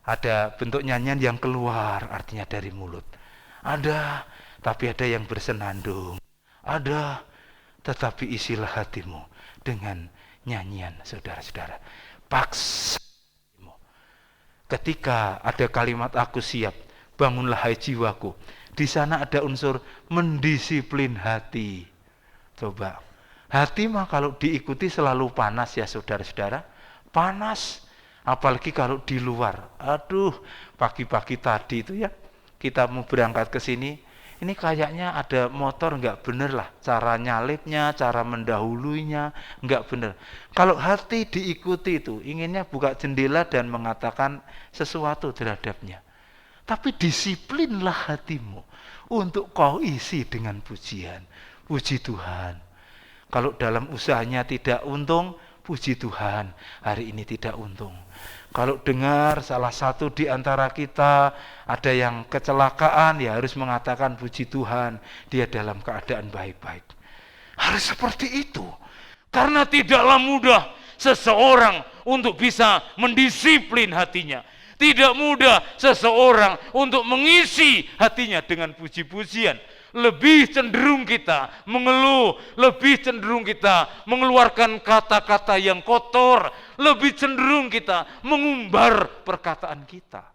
ada bentuk nyanyian yang keluar, artinya dari mulut. Ada, tapi ada yang bersenandung. Ada, tetapi isilah hatimu dengan nyanyian, saudara-saudara. Paksa hatimu. Ketika ada kalimat aku siap, bangunlah hai jiwaku. Di sana ada unsur mendisiplin hati. Coba, hati mah kalau diikuti selalu panas ya saudara-saudara. Panas. Apalagi kalau di luar. Aduh, pagi-pagi tadi itu ya, kita mau berangkat ke sini, ini kayaknya ada motor nggak bener lah, cara nyalipnya, cara mendahuluinya nggak bener. Kalau hati diikuti itu, inginnya buka jendela dan mengatakan sesuatu terhadapnya. Tapi disiplinlah hatimu untuk kau isi dengan pujian. Puji Tuhan. Kalau dalam usahanya tidak untung, puji Tuhan, hari ini tidak untung. Kalau dengar salah satu di antara kita ada yang kecelakaan, ya harus mengatakan puji Tuhan, dia dalam keadaan baik-baik. Harus seperti itu. Karena tidaklah mudah seseorang untuk bisa mendisiplin hatinya. Tidak mudah seseorang untuk mengisi hatinya dengan puji-pujian. Lebih cenderung kita mengeluh, lebih cenderung kita mengeluarkan kata-kata yang kotor, lebih cenderung kita mengumbar perkataan kita.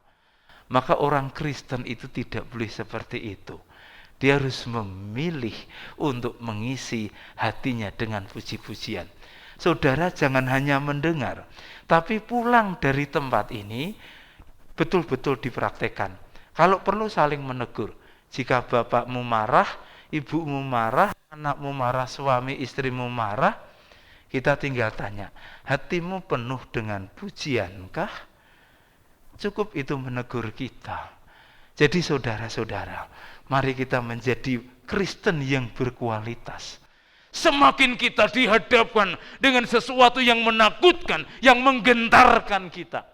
Maka orang Kristen itu tidak boleh seperti itu. Dia harus memilih untuk mengisi hatinya dengan puji-pujian. Saudara jangan hanya mendengar, tapi pulang dari tempat ini betul-betul dipraktekkan. Kalau perlu saling menegur. Jika bapakmu marah, ibumu marah, anakmu marah, suami istrimu marah, kita tinggal tanya, hatimu penuh dengan pujiankah? Cukup itu menegur kita. Jadi saudara-saudara, mari kita menjadi Kristen yang berkualitas. Semakin kita dihadapkan dengan sesuatu yang menakutkan, yang menggentarkan kita,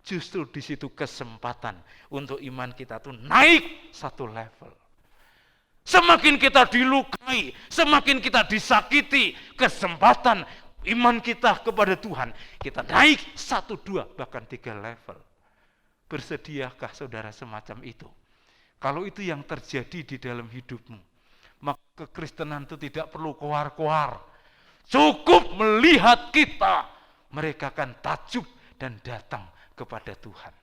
justru di situ kesempatan untuk iman kita tuh naik satu level. Semakin kita dilukai, semakin kita disakiti, kesempatan iman kita kepada Tuhan, kita naik 1, 2, bahkan 3 level. Bersediakah saudara semacam itu? Kalau itu yang terjadi di dalam hidupmu, maka kekristenan itu tidak perlu koar-koar. Cukup melihat kita, mereka akan takjub dan datang kepada Tuhan.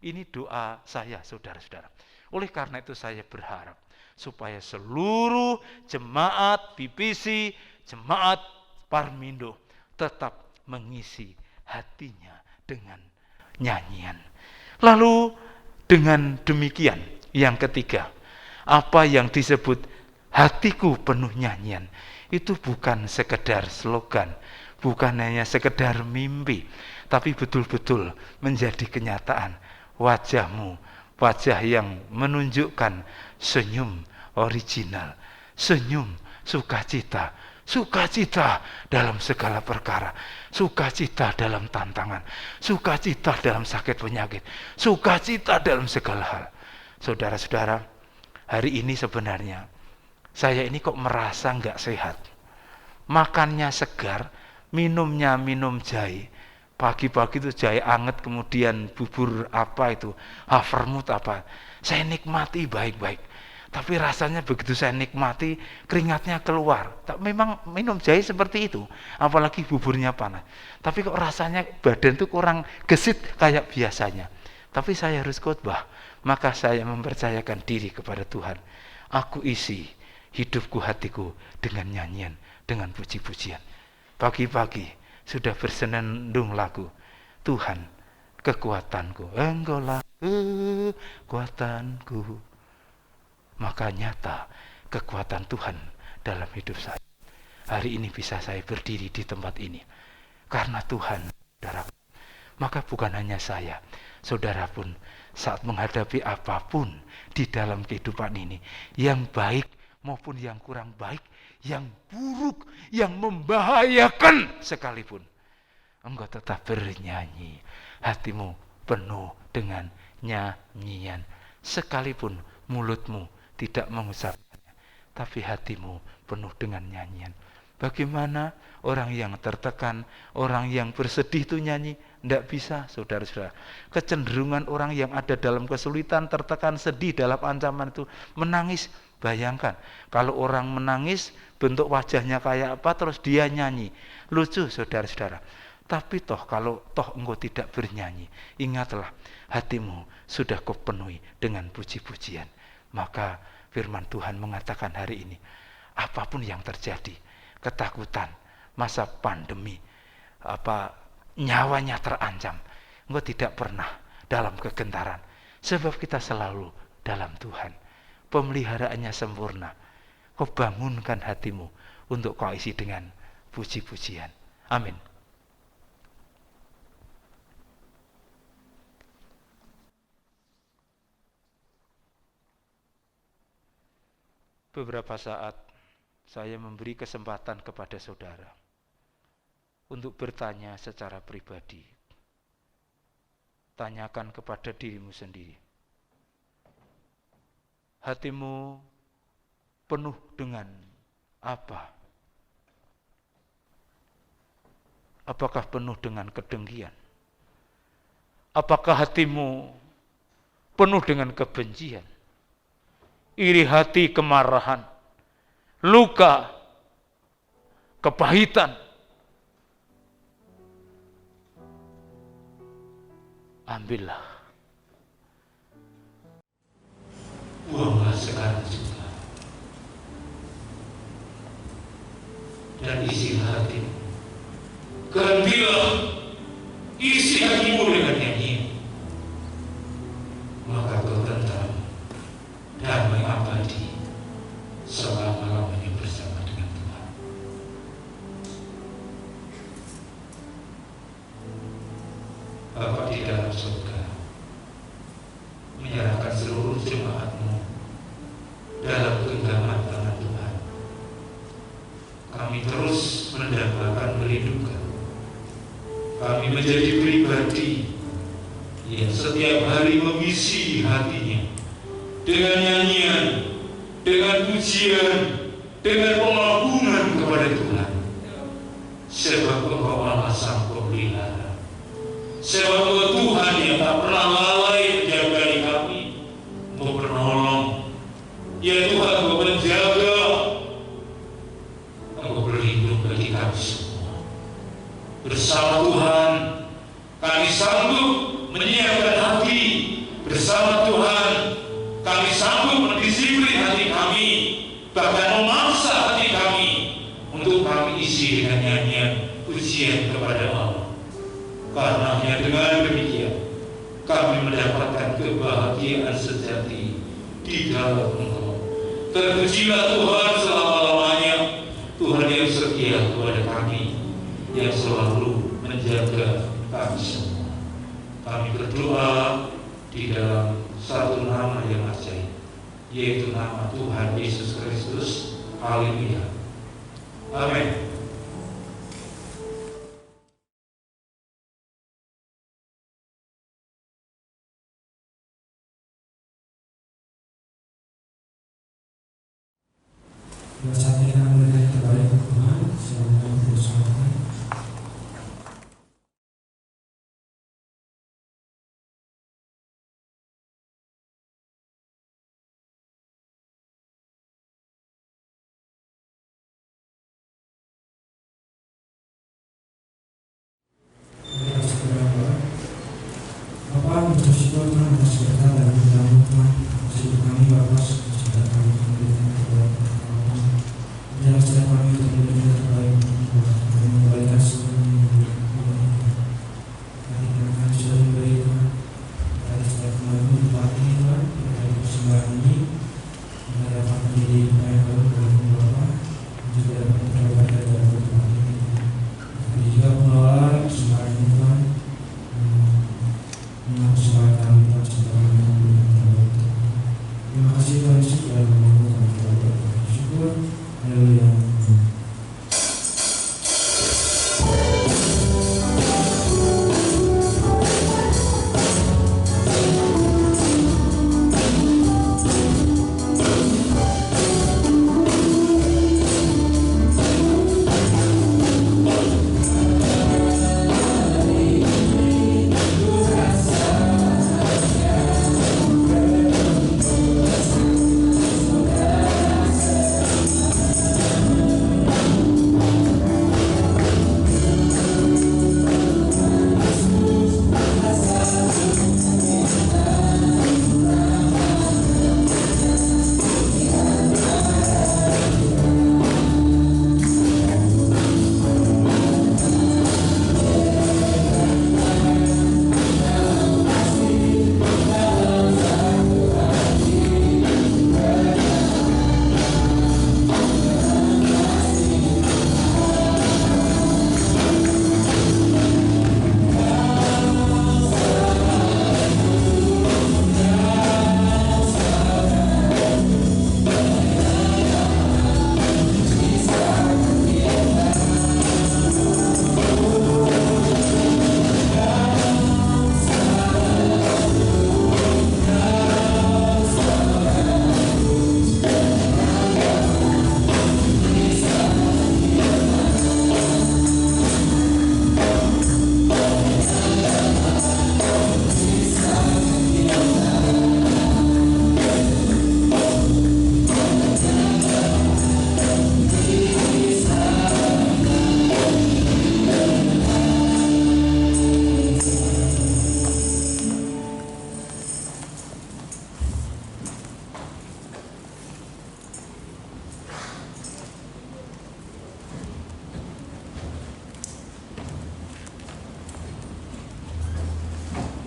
Ini doa saya, saudara-saudara. Oleh karena itu saya berharap supaya seluruh jemaat BPC, jemaat Parmindo tetap mengisi hatinya dengan nyanyian. Lalu dengan demikian, yang ketiga, apa yang disebut hatiku penuh nyanyian, itu bukan sekedar slogan, bukan hanya sekedar mimpi, tapi betul-betul menjadi kenyataan. Wajahmu, wajah yang menunjukkan senyum original, senyum sukacita, sukacita dalam segala perkara, sukacita dalam tantangan, sukacita dalam sakit penyakit, sukacita dalam segala hal. Saudara-saudara, hari ini sebenarnya saya ini kok merasa nggak sehat. Makannya segar, minumnya minum jahe. Pagi-pagi itu jahe anget, kemudian bubur apa itu, havermut apa. Saya nikmati baik-baik. Tapi rasanya begitu saya nikmati, keringatnya keluar. Memang minum jahe seperti itu, apalagi buburnya panas. Tapi kok rasanya badan itu kurang gesit kayak biasanya. Tapi saya harus khotbah, maka saya mempercayakan diri kepada Tuhan. Aku isi hidupku, hatiku dengan nyanyian, dengan puji-pujian. Pagi-pagi sudah bersenandung lagu, Tuhan kekuatanku, Engkaulah kekuatanku. Maka nyata kekuatan Tuhan dalam hidup saya. Hari ini bisa saya berdiri di tempat ini karena Tuhan, saudara. Maka bukan hanya saya, saudara pun saat menghadapi apapun di dalam kehidupan ini, yang baik maupun yang kurang baik, yang buruk, yang membahayakan sekalipun, engkau tetap bernyanyi, hatimu penuh dengan nyanyian. Sekalipun mulutmu tidak mengucapkannya, tapi hatimu penuh dengan nyanyian. Bagaimana orang yang tertekan, orang yang bersedih itu nyanyi? Tidak bisa, saudara-saudara. Kecenderungan orang yang ada dalam kesulitan, tertekan, sedih, dalam ancaman itu menangis. Bayangkan, kalau orang menangis, bentuk wajahnya kayak apa, terus dia nyanyi. Lucu, saudara-saudara. Tapi kalau engkau tidak bernyanyi, ingatlah, hatimu sudah kau penuhi dengan puji-pujian. Maka firman Tuhan mengatakan hari ini, apapun yang terjadi, ketakutan, masa pandemi, nyawanya terancam, engkau tidak pernah dalam kegentaran, sebab kita selalu dalam Tuhan. pemeliharaannya sempurna. Kau bangunkan hatimu untuk kau isi dengan puji-pujian. Amin. Beberapa saat saya memberi kesempatan kepada saudara untuk bertanya secara pribadi. Tanyakan kepada dirimu sendiri. Hatimu penuh dengan apa? Apakah penuh dengan kedengkian? Apakah hatimu penuh dengan kebencian? Iri hati, kemarahan, luka, kepahitan. Ambillah. Buanglah sekarang juga. Dan isi hatimu. Gantilah isi hatimu dengan nyanyian. Maka kau tentram, damai abadi selama-lamanya bersama dengan Tuhan. Bapa di dalam surga, menyerahkan seluruh jemaat-Mu dalam genggaman tangan Tuhan. Kami terus mendambakan, merindukan. Kami menjadi pribadi yang setiap hari mengisi hatinya dengan nyanyian, dengan pujian, dengan pengagungan kepada Tuhan. Sebab Engkau Allah Sang Pemelihara. Sebab Engkau Tuhan yang tak pernah lalai menjagai kami, Engkau penolong. Ya Tuhan, Engkau menjaga, Engkau berlindung bagi kami semua. Bersama Tuhan, kami sanggup menyiapkan hati. Bersama Tuhan, kami sanggup mendisiplin hati kami, bahkan memaksa hati kami untuk kami isi dengan nyanyian pujian kepada Allah. Karena hanya dengan demikian kami mendapatkan kebahagiaan sejati di dalam Engkau. Terpujilah Tuhan selama-lamanya, Tuhan yang setia kepada kami, yang selalu menjaga kami semua. Kami berdoa di dalam satu nama yang ajaib, yaitu nama Tuhan Yesus Kristus. Haleluya. Amin. Saatnya kita memberikan kembali ke Tuhan, selamat bersama. Bapak, bersyukur Tuhan atas berkat dan berdalam Tuhan. Bersyukur kami Bapak, sejak kami memberikan terbaik Bapak. Jangan setiap kami untuk memberikan terbaik dan mengembalikan seluruhnya. Ketika kami sudah memberi Tuhan, dari setiap kemarin tempat ini Tuhan, dari persembahan ini, kita dapat menjadi yang baru bagi Bapak, juga dapat terbaik dari tempat ini. Kami juga mengelola persembahan ini Tuhan. Persembahan kami Tuhan,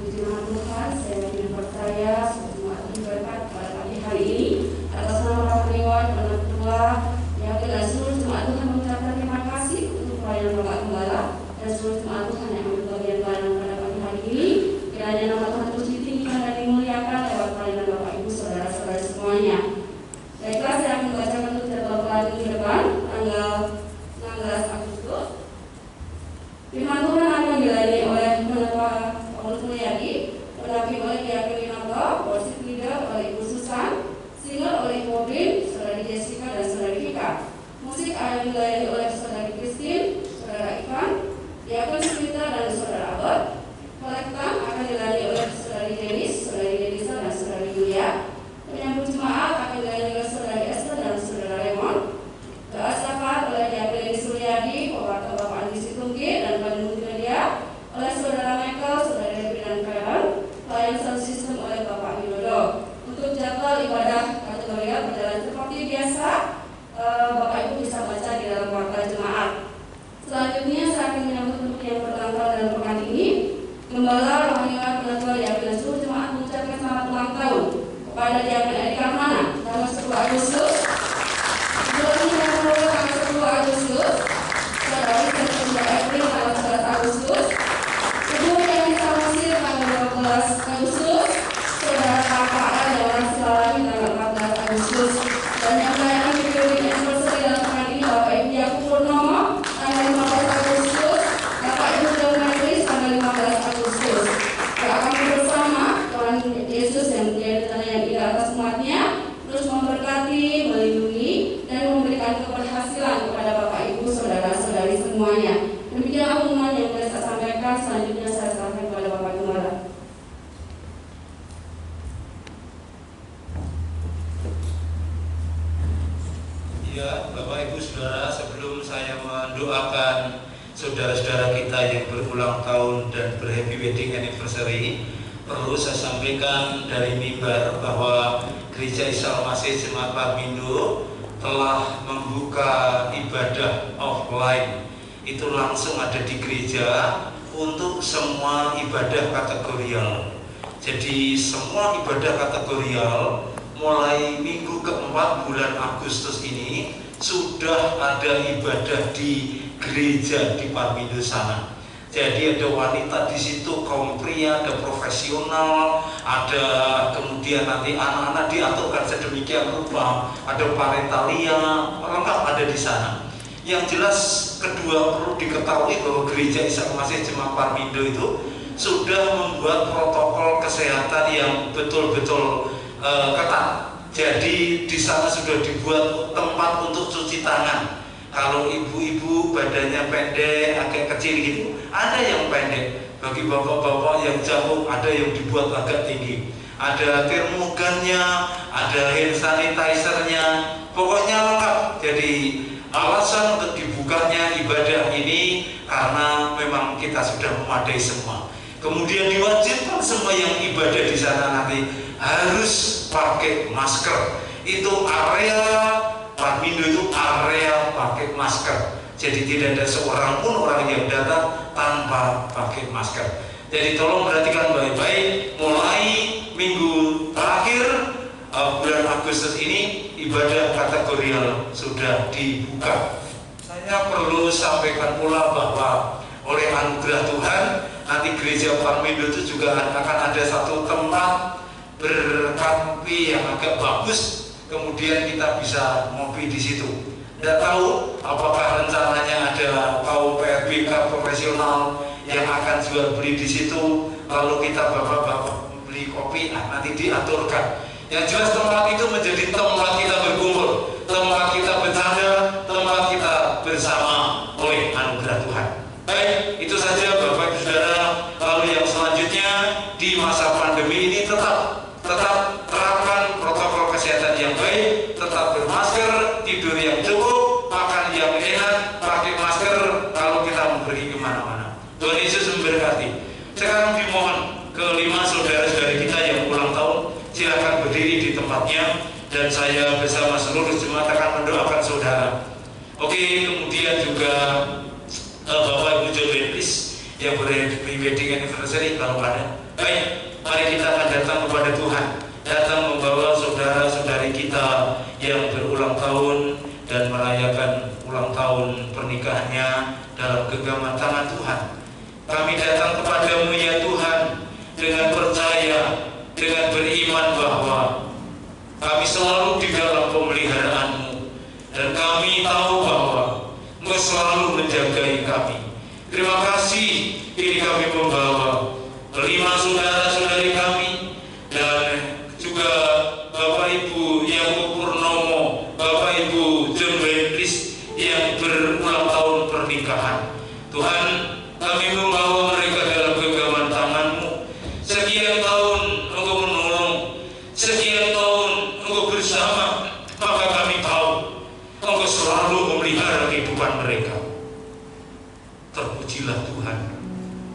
Puji Tuhan, saya yakin percaya semua berkat pada pagi hari ini atas nama Pak Dewan, Anak Tua, yang dan seluruh jemaat Tuhan mengucapkan terima kasih untuk pelayanan Bapak Gembala dan seluruh jemaat Tuhan yang ambil bagian pelayanan pada pagi hari ini. Kiranya nama Tuhan terus ditinggikan dan dimuliakan lewat pelayanan Bapak Ibu saudara-saudara semuanya. Baiklah, saya akan membacakan untuk jadwal pelayanan ke depan tanggal 16 Agustus. Firman Tuhan akan dilayani oleh Penatua Paulus Mulyadi, pendamping oleh Diakon Winanto, worship leader oleh Ibu Susan, singer oleh Ibu Obrin, Saudari Jessica dan Saudari Vika. Musik akan dilayani oleh Saudari Christine, Saudara Ivan, Diakon Spita dan Saudara Albert. Kolektan akan dilayani oleh Saudari Denis, Saudari Denisa dan Saudari Yulia. Penyambut jemaat akan dilayani oleh Saudari Esther dan Saudara Raymond. Doa syafaat oleh Diakon Denis Suryadi, pewarta Bapak Andi Situngki dan Bandung Media oleh Saudara Michael, Saudara Debbie dan Karen. Pelayan sound system oleh Bapak Widodo. Untuk jadwal ibadah kategorial berjalan seperti biasa, Bapak Ibu bisa baca di dalam warta jemaat. Selanjutnya saya akan menyambut untuk yang bertanggal dalam pekan ini. Gembala rohaniwan Penatua Diakon dan seluruh jemaat mengucapkan selamat ulang tahun kepada Diakon Edi Karmana tanggal 10 Agustus. Sebelumnya tanggal 10 Agustus, Saudari Sandra April tanggal 11 Agustus. Kemudian kita masih tanggal 12 Agustus, Saudara Kakak Jawa Silalami tanggal 14 Agustus. Dan yang merayakan periode anniversary dalam pekan ini Bapak Ibu Yakub Purnomo tanggal 15 Agustus, Bapak Ibu Donatis tanggal 15 Agustus. Doakan bersama Tuhan Yesus yang menjadi tanda yang indah atas umatnya, terus memberkati, melindungi, dan memberikan keberhasilan kepada Bapak Ibu saudara-saudari semuanya. Demikian pengumuman yang boleh saya sampaikan. Selanjutnya saya serahkan kepada Bapak Gembala. Ya, Bapak Ibu Saudara, sebelum saya mendoakan saudara-saudara kita yang berulang tahun dan berhappy wedding anniversary, perlu saya sampaikan dari mimbar bahwa Gereja Isa Al-Masih Jemaat Parmindo telah membuka ibadah offline. Itu langsung ada di gereja untuk semua ibadah kategorial. Jadi semua ibadah kategorial mulai minggu keempat bulan Agustus ini sudah ada ibadah di gereja di Parmindo sana. Jadi ada wanita di situ, kaum pria, ada profesional, ada kemudian nanti anak-anak diaturkan sedemikian rupa, ada parentalia, lengkap ada di sana. Yang jelas kedua perlu diketahui bahwa Gereja Isa Al-Masih Jemaat Parmindo itu sudah membuat protokol kesehatan yang betul-betul ketat. Jadi di sana sudah dibuat tempat untuk cuci tangan. Kalau ibu-ibu badannya pendek, agak kecil gitu, ada yang pendek. Bagi bapak-bapak yang jauh, ada yang dibuat agak tinggi. Ada termogannya, ada hand sanitizer-nya, pokoknya lengkap. Jadi alasan untuk dibukanya ibadah ini karena memang kita sudah memadai semua. Kemudian diwajibkan semua yang ibadah di sana nanti harus pakai masker. Itu area Parmindo itu area pakai masker. Jadi tidak ada seorang pun orang yang datang tanpa pakai masker. Jadi tolong perhatikan baik-baik. Mulai minggu terakhir bulan Agustus ini ibadah kategorial sudah dibuka. Saya perlu sampaikan pula bahwa oleh anugerah Tuhan nanti gereja Parmindo itu juga akan ada satu tempat berkampi yang agak bagus. Kemudian kita bisa ngopi di situ. Tidak tahu apakah rencananya ada kaum PRBK profesional yang akan jual beli di situ. Lalu kita bapak-bapak beli kopi, nanti diaturkan. Yang jelas tempat itu menjadi tempat kita berkumpul, tempat kita bercanda, tempat kita bersama oleh anugerah Tuhan. Baik, itu saja Bapak Ibu Saudara. Lalu yang selanjutnya di masa pandemi ini tetap terapkan protokol kesehatan yang baik, tetap bermasker, tidur yang cukup, makan yang enak, pakai masker kalau kita mau pergi kemana-mana. Tuhan Yesus memberkati. Sekarang dimohon kelima saudara-saudari kita yang ulang tahun, silakan berdiri di tempatnya dan saya bersama seluruh jemaat akan mendoakan saudara. Oke, kemudian juga Bapak Ibu Jodoh yang berhappy wedding anniversary kalau ada. Baik, mari kita akan datang kepada Tuhan, datang membawa saudara-saudari kita yang berulang tahun dan merayakan ulang tahun pernikahannya dalam genggaman tangan Tuhan. Kami datang kepadamu ya Tuhan dengan percaya, dengan beriman bahwa kami selalu di dalam pemeliharaan-Mu, dan kami tahu bahwa Engkau selalu menjagai kami. Terima kasih, ini kami membawa 5 saudara-saudari kami dan juga Bapak Ibu Yakub Purnomo, Bapak Ibu John Wendris yang berulang tahun pernikahan. Tuhan, kami membawa mereka dalam genggaman tangan-Mu. Sekian tahun Engkau menolong, sekian tahun Engkau bersama, maka kami tahu Engkau selalu memelihara kehidupan mereka. Terpujilah Tuhan,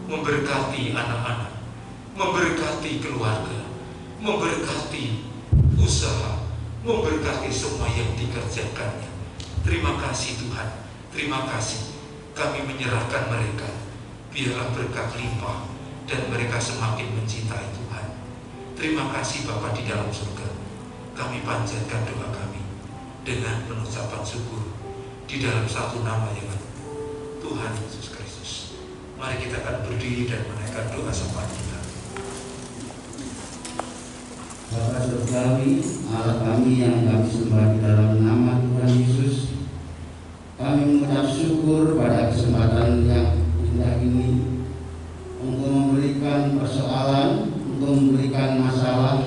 memberkati anak-anak, memberkati keluarga, memberkati usaha, memberkati semua yang dikerjakannya. Terima kasih Tuhan, terima kasih. Kami menyerahkan mereka, biarlah berkat limpah dan mereka semakin mencintai Tuhan. Terima kasih Bapa di dalam surga. Kami panjatkan doa kami dengan pengucapan syukur di dalam satu nama yang Tuhan Yesus Kristus. Mari kita akan berdiri dan menaikkan doa sembah kita. Bapa surgawi, Allah kami yang kami sembah di dalam nama Tuhan Yesus, kami mengucap syukur pada kesempatan yang indah ini. Engkau memberikan persoalan, Engkau memberikan masalah,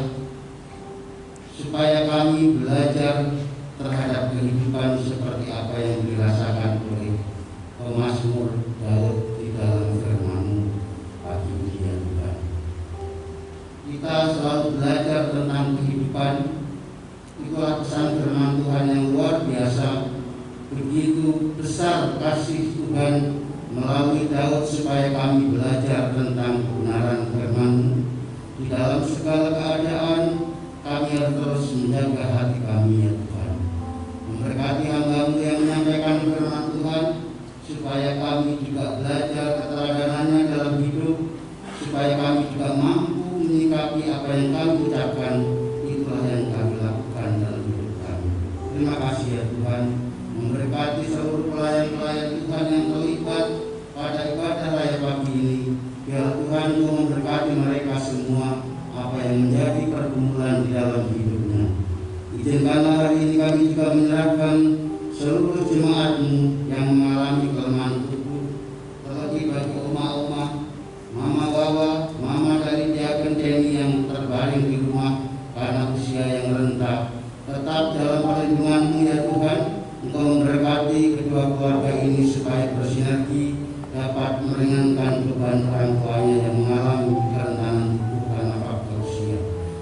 supaya kami belajar terhadap kehidupan seperti apa yang dirasakan oleh pemazmur Daud di dalam firman-Mu pagi ini ya Tuhan. Kita selalu belajar tentang kehidupan. Itulah pesan firman Tuhan yang luar biasa. Begitu besar kasih Tuhan melalui Daud supaya kami belajar tentang kebenaran firman-Mu. Di dalam segala keadaan kami harus terus menjaga hati kami ya Tuhan. Memberkati hamba-Mu yang menyampaikan firman Tuhan, supaya kami juga belajar keteladanannya dalam hidup, supaya kami juga mampu menyikapi apa yang kami ucapkan. Itulah yang kami lakukan dalam hidup kami. Terima kasih ya Tuhan. Memberkati seluruh pelayan-pelayan Tuhan yang terlibat pada ibadah raya pagi ini. Biar Tuhan memberkati mereka semua, apa yang menjadi pergumulan di dalam hidupnya. Izinkanlah hari ini kami juga menyerahkan seluruh jemaat-Mu yang mengalami kelemahan tubuh, terlebih bagi oma-oma, mama Wawa, mama dari Diaken Denny yang terbaring di rumah karena usia yang renta. Tetap dalam perlindungan-Mu ya Tuhan. Engkau memberkati kedua keluarga ini supaya bersinergi dapat meringankan beban orang tuanya yang mengalami kerentanan tubuh karena faktor usia.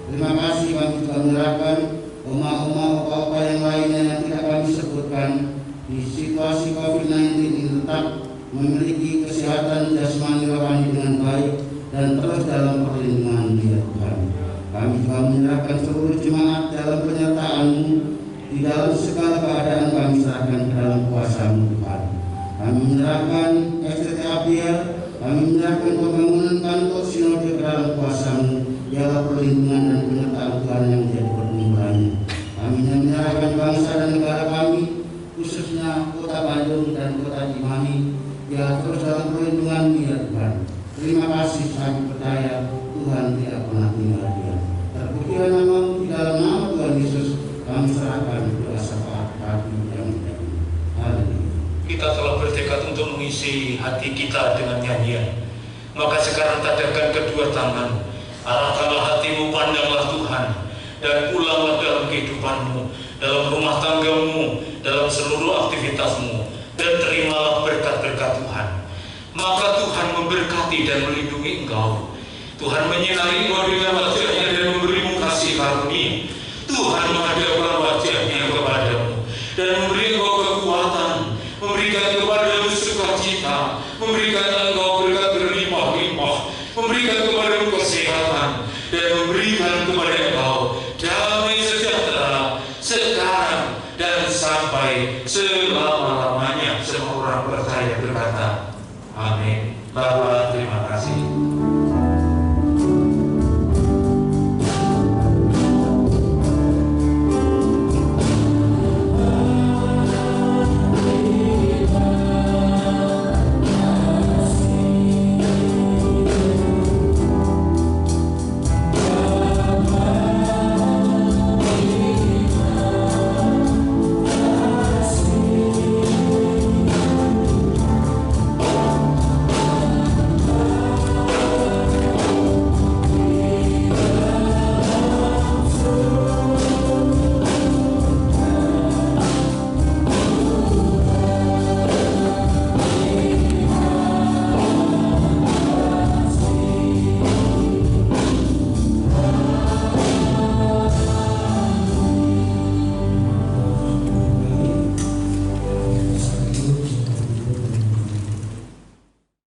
Terima kasih kami juga menyerahkan oma-oma, opa-opa yang lainnya yang tidak kami sebutkan di situasi COVID-19 ini tetap memiliki kesehatan jasmani rohani dengan baik dan terus dalam perlindungan ya Tuhan. Kami juga menyerahkan seluruh jemaat dalam penyertaan-Mu. Di dalam segala keadaan kami serahkan ke dalam kuasa-Mu Tuhan. Kami menyerahkan STT-APR, kami menyerahkan pembangunan kantor sinode ke dalam kuasa-Mu. Biarlah perlindungan dan penyertaan Tuhan yang menjadi pertumbuhannya. Kami menyerahkan bangsa dan negara kami, khususnya Kota Bandung dan Kota Cimahi, biarlah terus dalam perlindungan-Mu ya Tuhan. Terima kasih, kami percaya Tuhan tidak pernah tinggal diam. Terpujilah nama-Mu di dalam nama Tuhan Yesus. Kami serahkan doa syafaat kami yang indah ini. Haleluya. Kita telah bertekad untuk mengisi hati kita dengan nyanyian. Maka sekarang tadahkan kedua tangan, arahkanlah hatimu, pandanglah Tuhan, dan pulanglah dalam kehidupanmu, dalam rumah tanggamu, dalam seluruh aktivitasmu, dan terimalah berkat-berkat Tuhan. Maka Tuhan memberkati dan melindungi engkau. Tuhan menyinari engkau dengan wajah